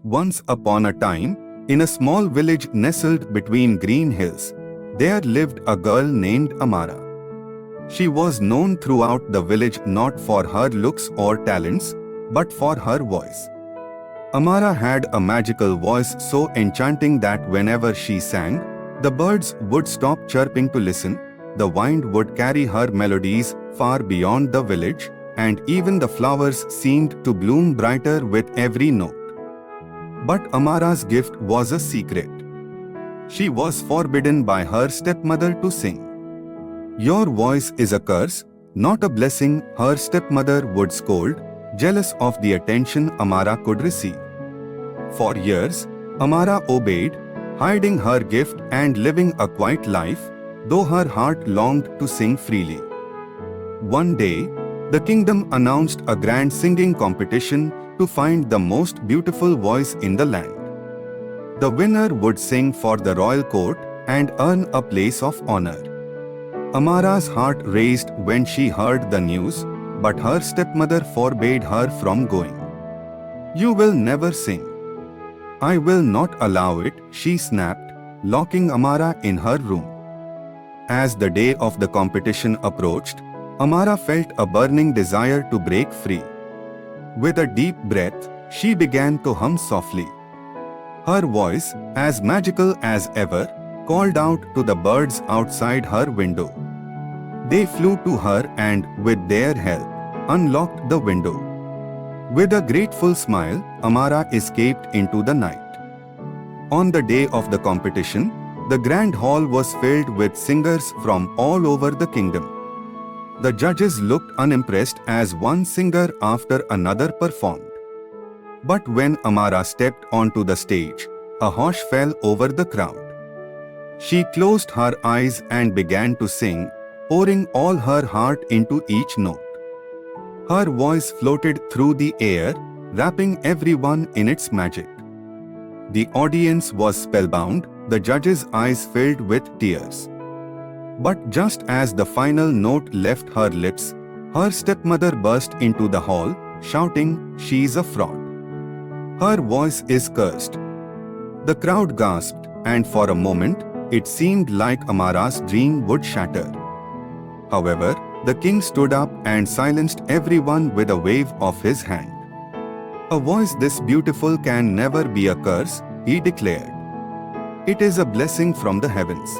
Once upon a time, in a small village nestled between green hills, there lived a girl named Amara. She was known throughout the village not for her looks or talents, but for her voice. Amara had a magical voice so enchanting that whenever she sang, the birds would stop chirping to listen, the wind would carry her melodies far beyond the village, and even the flowers seemed to bloom brighter with every note. But Amara's gift was a secret. She was forbidden by her stepmother to sing. "Your voice is a curse, not a blessing," her stepmother would scold, jealous of the attention Amara could receive. For years, Amara obeyed, hiding her gift and living a quiet life, though her heart longed to sing freely. One day, the kingdom announced a grand singing competition to find the most beautiful voice in the land. The winner would sing for the royal court and earn a place of honor. Amara's heart raced when she heard the news, but her stepmother forbade her from going. "You will never sing." "I will not allow it," she snapped, locking Amara in her room. As the day of the competition approached, Amara felt a burning desire to break free. With a deep breath, she began to hum softly. Her voice, as magical as ever, called out to the birds outside her window. They flew to her and, with their help, unlocked the window. With a grateful smile, Amara escaped into the night. On the day of the competition, the grand hall was filled with singers from all over the kingdom. The judges looked unimpressed as one singer after another performed. But when Amara stepped onto the stage, a hush fell over the crowd. She closed her eyes and began to sing, pouring all her heart into each note. Her voice floated through the air, wrapping everyone in its magic. The audience was spellbound, the judges' eyes filled with tears. But just as the final note left her lips, her stepmother burst into the hall, shouting, "She's a fraud. Her voice is cursed." The crowd gasped, and for a moment, it seemed like Amara's dream would shatter. However, the king stood up and silenced everyone with a wave of his hand. "A voice this beautiful can never be a curse," he declared. "It is a blessing from the heavens."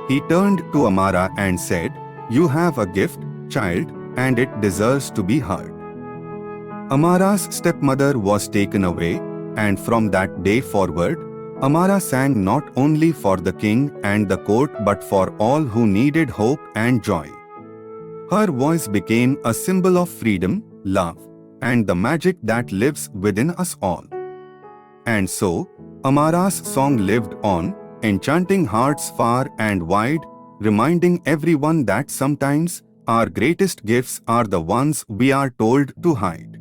He turned to Amara and said, "You have a gift, child, and it deserves to be heard." Amara's stepmother was taken away, and from that day forward, Amara sang not only for the king and the court but for all who needed hope and joy. Her voice became a symbol of freedom, love, and the magic that lives within us all. And so, Amara's song lived on, enchanting hearts far and wide, reminding everyone that sometimes our greatest gifts are the ones we are told to hide.